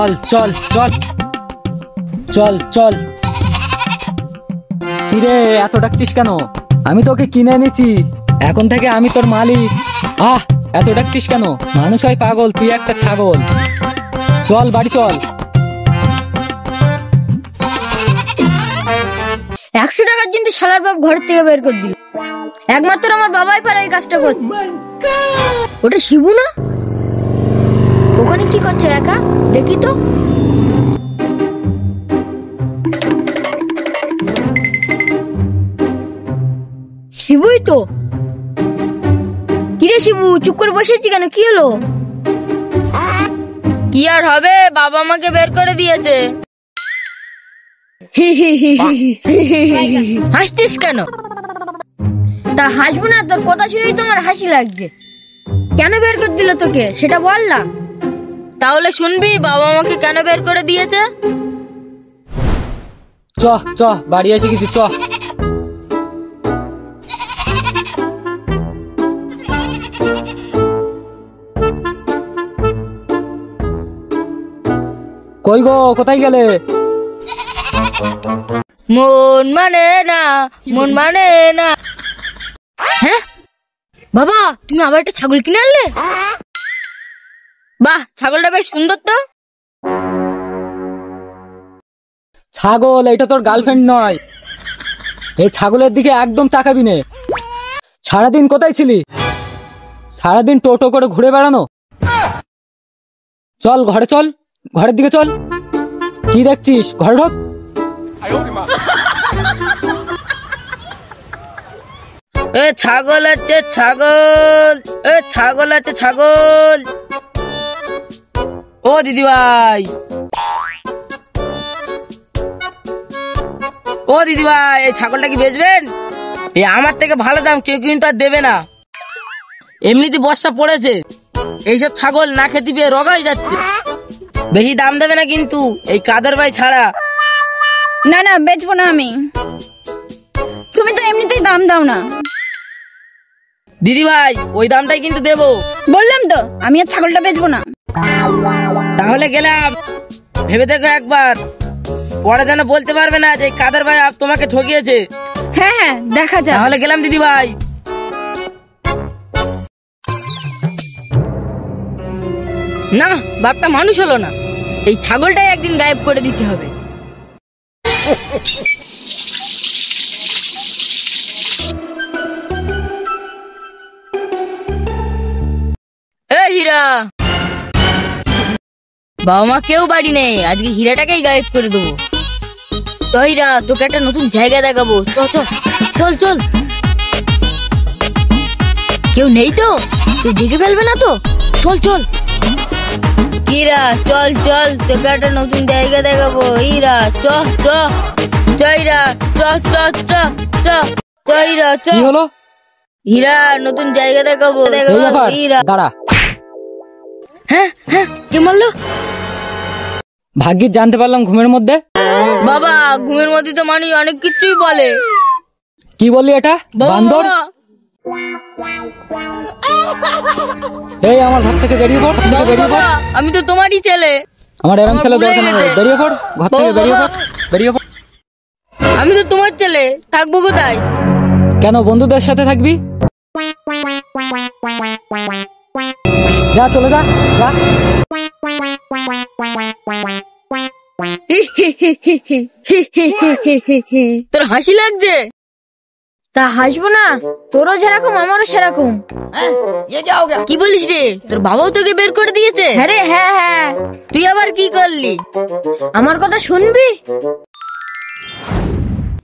চল চল চল চল চল। কিরে এত ডাকছিস কেন? আমি তোকে কিনে এনেছি, এখন থেকে আমি তোর মালিক। এত ডাকছিস কেন? মানুষ হয় পাগল, তুই একটা ছাগল। চল বাড়ি চল। 100 টাকার জন্য শালার বাপ ঘর থেকে বের করে দিল। একমাত্র আমার বাবাই পারে এই কাজটা করতে। ওটা শিবু না? ওখানে কি করছো একা? দেখি তো। শিবুই তো। কিরে শিবু, চুপ করে বসেছি কেন? কি হলো? কি আর হবে, বাবা আমাকে বের করে দিয়েছে। হাসছিস কেন? তা হাসবো না, তোর কথা শুনেই তোমার হাসি লাগছে। কেন বের করে দিল তোকে সেটা বল না। তাহলে শুনবি বাবা আমাকে কেন বের করে দিয়েছে? চ চ বাড়ি এসে কিছু চ। কই গো, কোথায় গেলে? মন মানে না, মন মানে না। হ্যাঁ বাবা, তুমি আবার একটা ছাগল কিনে আনলে? বাহ, ছাগলটা বেশ সুন্দর তো। ছাগল? এটা তোর গার্লফ্রেন্ড নয়। এই ছাগলের দিকে একদম তাকাবি নে। সারাদিন কোথায় ছিলি? সারাদিন টোটো করে ঘুরে বেড়ানো। চল ঘরে চল, ঘরের দিকে চল। কি দেখছিস? ঘরে ঢোক। এ ছাগল আছে ছাগল, এ ছাগল আছে ছাগল। ও দিদি ভাই, ও দিদি ভাই, এই ছাগলটা কি বেচবেন? এই আমার থেকে ভালো দাম কেউ কিন্তু আর দেবে না। এমনিতে বর্ষা পড়েছে, এইসব ছাগল না খেতে পেয়ে রোগাই যাচ্ছে। বেশি দাম দেবে না কিন্তু, এই কাদের ভাই ছাড়া। না না, বেচবো না আমি। তুমি তো এমনিতেই দাম দাও না। দিদি ভাই, ওই দামটাই কিন্তু দেবো। বললাম তো আমি আর ছাগলটা বেচবো না। তাহলে গেলাম, ভেবে দেখো একবার, পরে যেন বলতে পারবে না যে কাদের ভাই তোমাকে ঠকিয়েছে। হ্যাঁ হ্যাঁ, দেখা যাক। তাহলে গেলাম দিদি ভাই। না, বাপটা মানুষ হলো না। এই ছাগলটাই একদিন গায়েব করে দিতে হবে। এ হীরা, বাবা মা কেউ বাড়ি নেই, আজকে হীরাটাকেই গায়েব করে দেবো। তো হীরা, তোকে একটা নতুন জায়গা দেখাবো। চল চল চল চল। কেউ নেই তো? কেউ দেখে ফেলবে না তো? চল চল। হীরা চল চল, তোকে একটা নতুন জায়গা দেখাবো। হীরা চ চ চ, হীরা চ চ চ চ চ, হীরা চ। কি হলো? হীরা, নতুন জায়গা দেখাবো। হীরা দাঁড়া। হ্যাঁ হ্যাঁ, কে মারলো? ভাগ্যিস জানতে পারলাম ঘুমের মধ্যে। বাবা, ঘুমের মধ্যে তো মানুষ অনেক কিছুই বলে। কি বললি এটা? বান্দর? এই আমার ঘর থেকে বেরিয়ে পড়, বেরিয়ে পড়। আমি তো তোমারই ছেলে। আমার এরকম ছেলে দরকার নেই। বেরিয়ে পড় ঘর থেকে, বেরিয়ে পড়, বেরিয়ে পড়। আমি তো তোমার ছেলে, থাকবো কোথায়? কেন বন্ধুদের সাথে থাকবি? যা, চলে যা যা। তোর হাসি লাগছে? তা হাসবো না? তোরও যেরকম আমারও সেরকম। কি বলিস রে? তোর বাবাও তোকে বের করে দিয়েছে? হ্যাঁ রে, হ্যাঁ হ্যাঁ। তুই আবার কি করলি? আমার কথা শুনবি?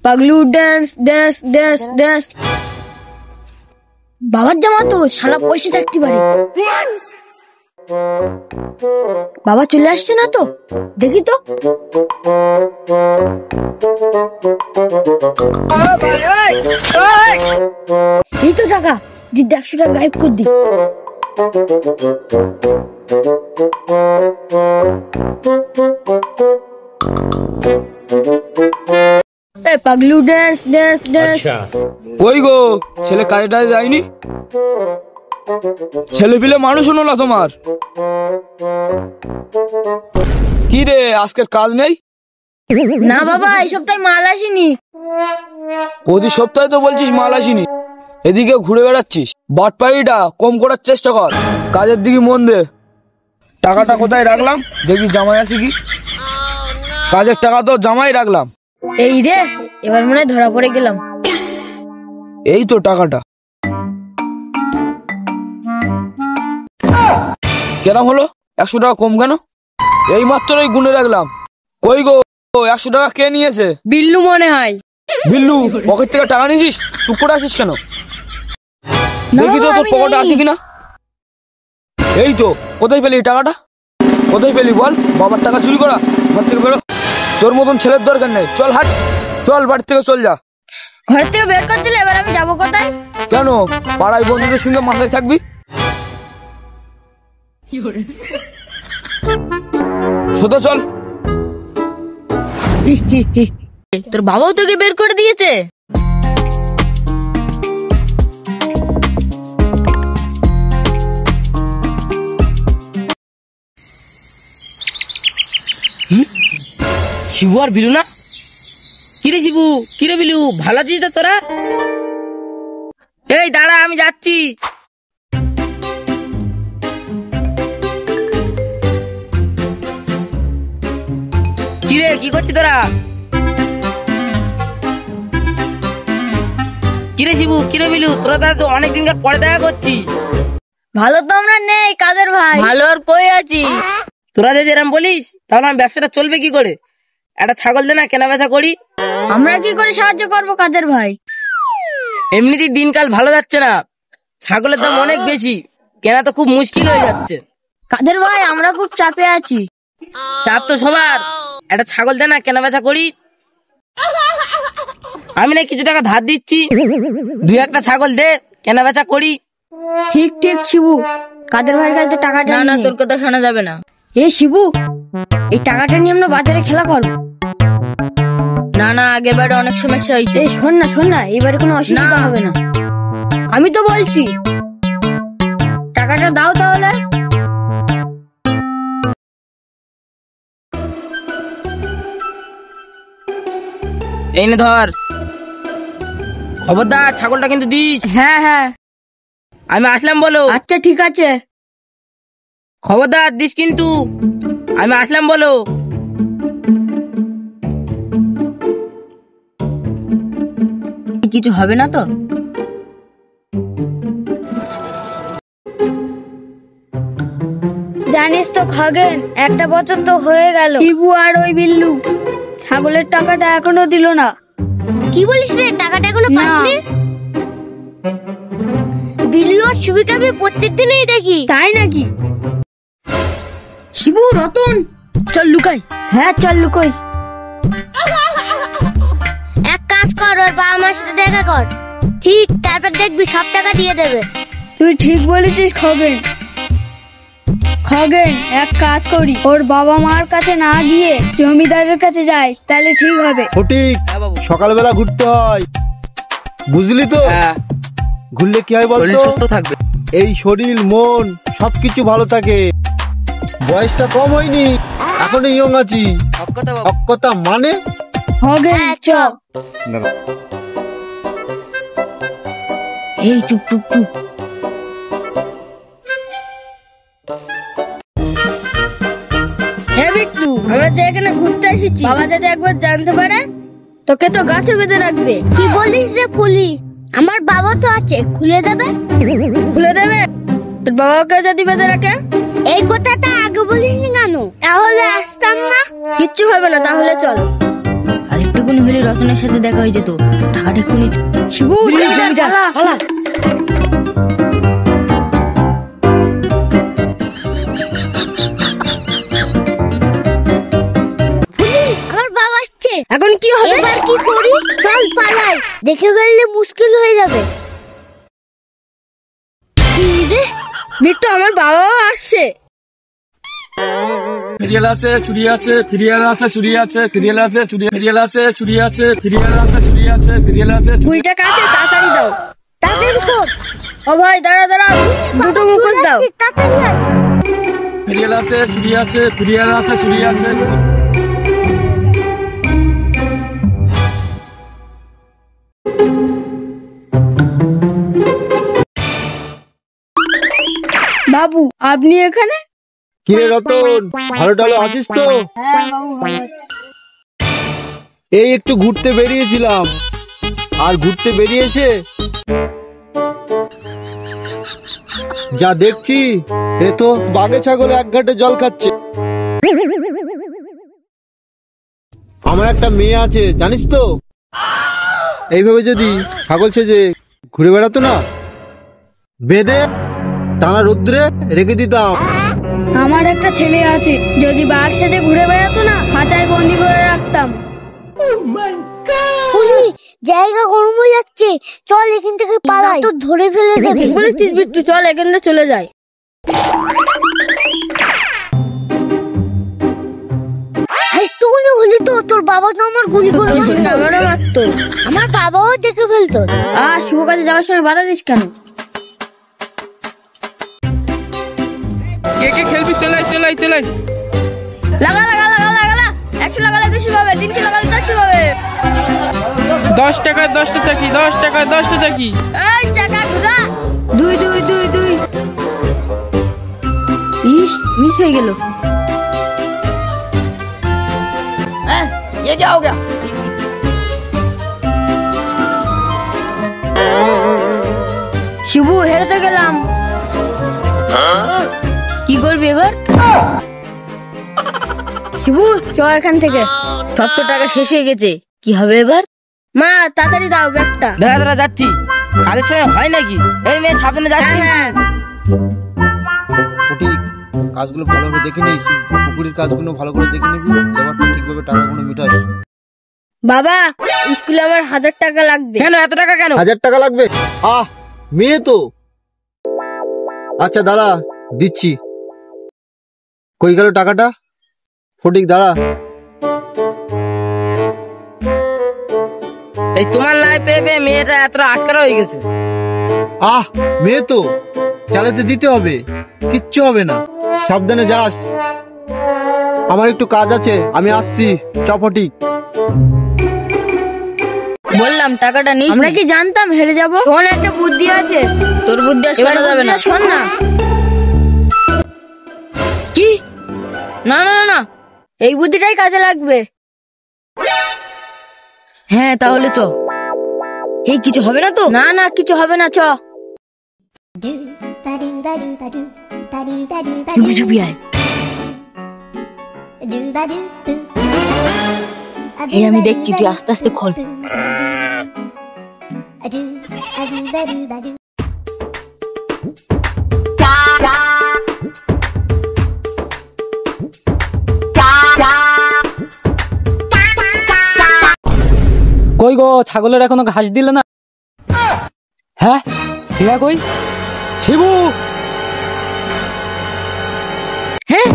Paglu dance dance dance dance. বাবার জামা তো, শালা পয়সা থাকতে পারে। বাবা চলে আসছে না তো? দেখি তো। এই তো টাকা, দিদি 100 টাকা গায়েব করে দি। পাগলু ড্যান্স ড্যান্স ড্যান্স। কই গো, ছেলে কাজে টাজে যায়নি? ছেলে পিলে মানুষ হলো না তোমার? কি রে আজকের কাজ নেই? না বাবা, এই সপ্তাহে মাল আসেনি। প্রতি সপ্তাহে তো বলছিস মাল আসেনি, এদিকে ঘুরে বেড়াচ্ছিস। বাটপাড়িটা কম করার চেষ্টা কর, কাজের দিকে মন দে। টাকাটা কোথায় রাখলাম দেখি, জামাই আছে কি? কাজের টাকা তো জামাই রাখলাম। এই রে, এবার মনে হয় ধরা পড়ে গেলাম। এই তো টাকাটা। কেন হলো? 100 টাকা কম কেন? এই মাত্রই গুনে রাখলাম। কই গো, 100 টাকা কে নিয়েছে? বিল্লু মনে হয়। বিল্লু, পকেট থেকে টাকা নিয়েছিস? চুপ করে আসিস কেন? দেখি তো তোর পকেটে আসে কিনা। এই তো, কোথায় পেলি এই টাকাটা? কোথায় পেলি বল? বাবার টাকা চুরি করা? ঘর থেকে বেরো, তোর মতন ছেলের দরকার নেই। চল হাট, চল বাড়ি থেকে চল যা। ঘর থেকে বের করে দিলে এবার আমি যাবো কোথায়? কেন, পাড়ায় বন্ধুদের সঙ্গে মাথায় থাকবি? সোজা চল। তোর বাবাও তোকে বের করে দিয়েছে? শিবু আর বিলু না? কিরে শিবু, কিরে বিলু, ভালো আছিস তো তোরা? এই দাঁড়া, আমি যাচ্ছি। কিরে, কি করছিস তোরা? কিরে শিবু, কিরে বিলু, তোরা তো অনেক দিনকার পরে দেখা করছিস। ভালো তো আমরা নেই কাদের ভাই। ভালো আর কই আছি? তোরা যদি এরকম বলিস তাহলে আমার ব্যবসাটা চলবে কি করে? একটা ছাগল দে না, কেনা বেচা করি। আমরা কি করে সাহায্য করবো কাদের ভাই? এমনিতেই দিনকাল ভালো যাচ্ছে না, ছাগলের দাম অনেক বেশি, কেনা তো খুব মুশকিল হয়ে যাচ্ছে। কাদের ভাই, আমরা খুব চাপে আছি। চাপ তো সবার, একটা ছাগল দে না, কেনা বেচা করি। আমি না কিছু টাকা ধার দিচ্ছি, 2-1টা ছাগল দে, কেনা বেচা করি। ঠিক ঠিক শিবু, কাদের ভাইয়ের কাছে টাকাটা না, তোর কথা শোনা যাবে না। এ শিবু, এই টাকাটা নিয়ে আমরা বাজারে খেলা করব। না না, আগের বারে অনেক সমস্যা হয়েছে। শোন না, এবারে কোনো অসুবিধা হবে না। আমি তো বলছি, টাকাটা দাও তাহলে। এই নে ধর, খবরদার ছাগলটা কিন্তু দিস। হ্যাঁ হ্যাঁ, আমি আসলাম বলো। আচ্ছা ঠিক আছে। খবরদার দিস কিন্তু, আমি আসলাম বলো। কিছু হবে না তো? জানিস তো খগেন, 1 বছর তো হয়ে গেল, শিবু আর ওই বিল্লু ছাগলের টাকাটা এখনো দিল না। কি বলিস রে, টাকাটা এখনো পাইনি? বিল্লু আর শিবুকে আমি প্রত্যেকদিনই দেখি। তাই নাকি? শিবু, রতন, চল লুকাই। হ্যাঁ চল লুকাই। এক কাজ কর, ওর বাবা মার সাথে দেখা কর, ঠিক তারপর দেখবি সব টাকা দিয়ে দেবে। তুই ঠিক বলেছিস খগেন। এক কাজ করি, ওর বাবা মার কাছে না গিয়ে জমিদারের কাছে যাই, তাহলে ঠিক হবে। ফটিক, হ্যাঁ বাবু। সকালবেলা ঘুরতে হয়, বুঝলি তো? হ্যাঁ, ঘুরলে কি হয় শরীর বলতো? সুস্থ থাকবে। এই শরীর মন সবকিছু ভালো থাকে। বয়সটা কম হয়নি, এখনো ইয়ং আছি। সব কথা বাবু। অকথা মানে? খগেন চ। এই চুপ চুপ চুপ। হ্যাঁ বিট্টু, আমরা যে এখানে ঘুরতে এসেছি, বাবা যদি একবার জানতে পারে তোকে তো গাছে বেঁধে রাখবে। কি বলিস রে পুলিশ? আমার বাবা তো আছে, খুলে দেবে। খুলে দেবে? তোর বাবাকে যদি বেঁধে রাখে? এই কথাটা আগে বলিসনি কেন? তাহলে আসতাম না। কিচ্ছু হবে না, তাহলে চল। আর একটুকুনি হলে রতনের সাথে দেখা হয়ে যেত, টাকাটা এক্ষুনি। শিবু, পালা। আমার বাবা আসছে, এখন কি হবে? এবার কি করি? চল পালাই, দেখে ফেললে মুশকিল হয়ে যাবে। কি রে বিট্টু, আমার বাবাও আসছে। ফিরিয়াল আছে, চুরি আছে, ফিরিয়াল আছে, চুরি আছে, ফিরিয়াল আছে, চুরি, ফিরিয়াল আছে, চুরি আছে, ফিরিয়াল আছে, চুরি আছে, ফিরিয়াল আছে। 2 টাকা আছে, তাড়াতাড়ি দাও। তাড়াতাড়ি কর। ও ভাই দাঁড়া, দুটো মুখোশ দাও। তাড়াতাড়ি আয়। ফেরিয়াল আছে, চুরি আছে, ফেরিয়াল আছে, চুরি আছে। বাবু আপনি এখানে? কিরে রতন, ভালো টালো আছিস তো? হ্যাঁ বাবু ভালো আছি। এই একটু ঘুরতে বেরিয়েছিলাম, আর ঘুরতে বেরিয়েছে যা দেখছি, এ তো বাঘে ছাগলে এক ঘাটে জল খাচ্ছে। আমার একটা মেয়ে আছে জানিস তো, এইভাবে যদি ছাগল সেজে ঘুরে বেড়াতো না, বেঁধে টানা রোদ্রে রেখে দিতাম। আমার একটা ছেলে আছে, যদি বাঘ সেজে ঘুরে বেড়াতো না, খাঁচায় বন্দি করে রাখতাম। পুলি, জায়গা গরম হয়ে যাচ্ছে, চল এখান থেকে পালাই, তো ধরে ফেলে দেবে। ঠিক বলেছিস বিট্টু, চল এখান থেকে চলে যাই। একটুখানি হলি তো তোর বাবা তো আমার গুলি করে মারতো। আমারও মারতো। আমার বাবাও দেখে ফেলতো। শুভ কাজে যাওয়ার সময় বাধা দিস কেন? কে কে খেলবি? চলাই চলাই চলাই। লাগা লাগা লাগা লাগা লাগা। 100 লাগালে 200 পাবে, 300 লাগালে 400 পাবে। 10 টাকায় 10টা চাকি, 10 টাকায় 10টা চাকি। এই টাকা ঘুরা। 2 2 2 2। ইস, মিস হয়ে গেল। ये क्या हो गया? শিবু, হেরে তো গেলাম। কি করবি এবার? শিবু, চ এখান থেকে। 700 টাকা শেষ হয়ে গেছে, কি হবে এবার? মা তাড়াতাড়ি দাও ব্যাগটা। দাঁড়া দাঁড়া যাচ্ছি, কাজের সময় হয় নাকি? এই মেয়ে সাবধানে যাচ্ছি। হ্যাঁ সঠিক কাজগুলো ভালোভাবে দেখে নিস, পুকুরের কাজগুলো ভালো করে দেখে নিবি, লেবারটা ঠিকভাবে টাকাগুলো মিটাস। বাবা, স্কুলে আমার 1000 টাকা লাগবে। কেন এত টাকা কেন? 1000 টাকা লাগবে? মেয়ে তো। আচ্ছা দাঁড়া, দিচ্ছি। কই গেল টাকাটা? ফটিক দাঁড়া। এই তোমার লাই পেয়ে পেয়ে মেয়েটা এতটা আশকারা হয়ে গেছে। মেয়ে তো, চালাতে দিতে হবে, কিচ্ছু হবে না, সাবধানে যাস। আমার একটু কাজ আছে, আমি আসছি। চ ফটিক। বললাম টাকাটা নিস। আমরা কি জানতাম হেরে যাব? শোন, একটা বুদ্ধি আছে। তোর বুদ্ধি আর শোনা যাবে না। শোন না। কি? না না না না, এই বুদ্ধিটাই কাজে লাগবে। হ্যাঁ তাহলে চ। এই কিছু হবে না তো? না না, কিছু হবে না, চ। চুপি চুপি আয়। এই আমি দেখছি, তুই আস্তে আস্তে খোল। কই গো, ছাগলের এখনো ঘাস দিলে না? হ্যাঁ, হীরা কই? শিবু! হ্যাঁ,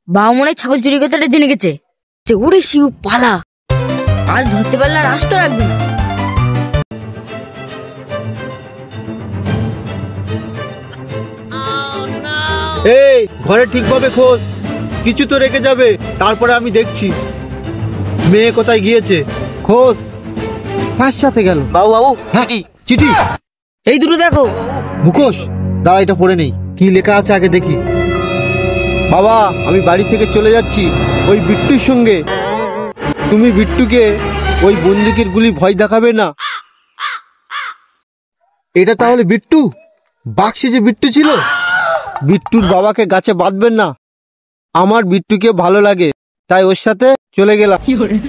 বাবা মনে হয় ছাগল চুরি করতে জেনে গেছে। ওরে শিবু পালা, আজ ধরতে পারলে আর আস্ত রাখবে না। এই ঘরে ঠিকভাবে খোঁজ, কিছু তো রেখে যাবে, তারপরে আমি দেখছি মেয়ে কোথায় গিয়েছে। খোঁজ। কার সাথে গেল? বাবু বাবু, হ্যাঁ, চিঠি। এই দুটো দেখো। মুখোশ, দাঁড়া, এটা পড়ে নেই, কি লেখা আছে আগে দেখি। বাবা, আমি বাড়ি থেকে চলে যাচ্ছি ওই বিট্টুর সঙ্গে। তুমি বিট্টুকে ওই বন্দুকের গুলি ভয় দেখাবে না। এটা তাহলে বিট্টু? বাক্সে যে বিট্টু ছিল। বিট্টুর বাবাকে গাছে বাঁধবেন না। আমার বিট্টুকে ভালো লাগে, তাই ওর সাথে চলে গেলাম।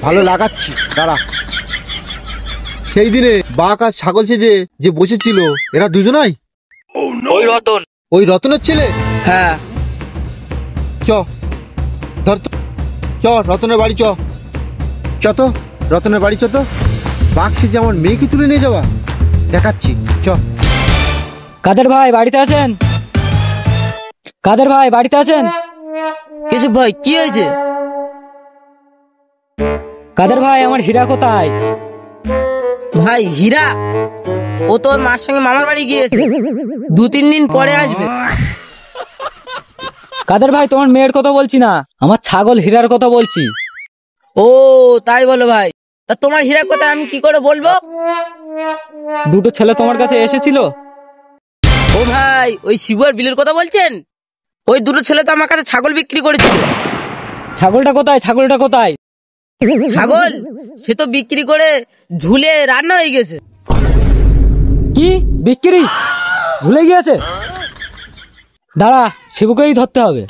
ভালো লাগাচ্ছি, দাঁড়া। সেই দিনে বাঘ আর ছাগল সেজে যে বসেছিল, এরা দুজনাই ওই রতন। ওই রতনের ছেলে? হ্যাঁ। চ ধর তো, চ রতনের বাড়ি, চ চ তো রতনের বাড়ি, চ তো। বাঘ সেজে আমার মেয়েকে তুলে নিয়ে যাওয়া, দেখাচ্ছি, চ। কাদের ভাই বাড়িতে আছেন? কাদের ভাই বাড়িতে আছেন? কিছু ভাই, কি হয়েছে? কাদের ভাই, আমার হীরা কোথায়? ভাই হীরা, ও তো ওর মার সঙ্গে মামার বাড়ি গিয়েছে, 2-3 দিন পরে আসবে। কাদের ভাই, তোমার মেয়ের কথা বলছি না, আমার ছাগল হীরার কথা বলছি। ও তাই বলো ভাই, তা তোমার হীরার কথা আমি কি করে বলবো? দুটো ছেলে তোমার কাছে এসেছিল। ও ভাই, ওই শিবু আর বিলের কথা বলছেন? ওই দুটো ছেলে তো আমার কাছে ছাগল বিক্রি করেছিল। ছাগলটা কোথায়? ছাগলটা কোথায়? ছাগল সে তো বিক্রি করে ঝুলে রান্না হয়ে গেছে। কি বিক্রি? ভুলে গিয়েছে? দাঁড়া, শিবুকেই ধরতে হবে।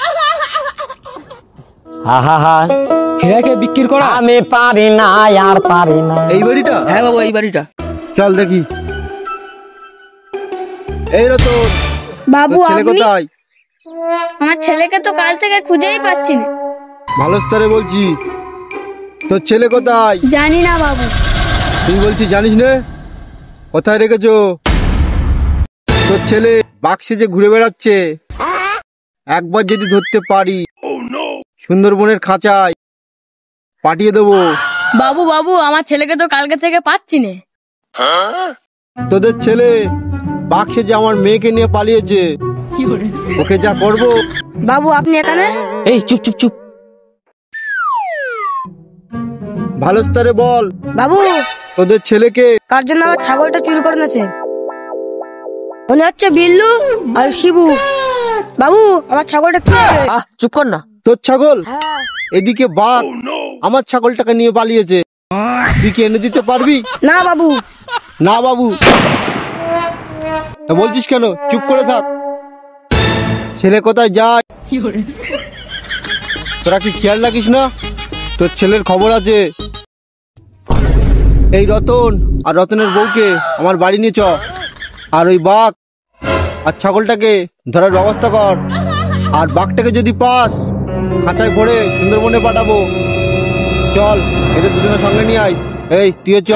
হীরাকে বিক্রি করা আমি পারি না, আর পারি না। এই বাড়িটা? হ্যাঁ বাবু, এই বাড়িটা। চল দেখি। এই রতন, বাবু তোর ছেলে আপনি? কোথায়? আমার ছেলেকে তো কাল থেকে খুঁজেই পাচ্ছি না। ভালো স্তরে বলছি, তোর ছেলে কোথায়? জানি না বাবু। তুই বলছিস জানিস না? কোথায় রেখেছো? তোর ছেলে বাক্সে যে ঘুরে বেড়াচ্ছে, একবার যদি ধরতে পারি সুন্দরবনের খাঁচায় পাঠিয়ে দেবো। বাবু বাবু, আমার ছেলেকে তো কালকে থেকে পাচ্ছি না। তোদের ছেলে বাক্সে যে আমার মেয়েকে নিয়ে পালিয়েছে, ওকে যা করবো। বাবু আপনি এখানে? এই চুপ চুপ চুপ। ভালো স্তরে বল, বাবু তোদের ছেলেকে কার জন্য আমার ছাগলটা চুরি করে নিয়েছে? মনে হচ্ছে বিল্লু আর শিবু। বাবু আমার ছাগলটা কি হয়েছে? চুপ কর না। তোর ছাগল? এদিকে বাঘ আমার ছাগলটাকে নিয়ে পালিয়েছে, তুই কি এনে দিতে পারবি? না বাবু। না বাবু। তা বলছিস কেন? চুপ করে থাক। ছেলে কোথায় যায় তোরা কি খেয়াল রাখিস না? তোর ছেলের খবর আছে। এই রতন আর রতনের বউকে আমার বাড়ি নিয়ে চ, আর ওই বাঘ আর ছাগলটাকে ধরার ব্যবস্থা কর। আর বাঘটাকে যদি পাস, খাঁচায় ভরে সুন্দরবনে পাঠাবো। চল, এদের দুজনের সঙ্গে নিয়ে আয়। এই তুইও চ।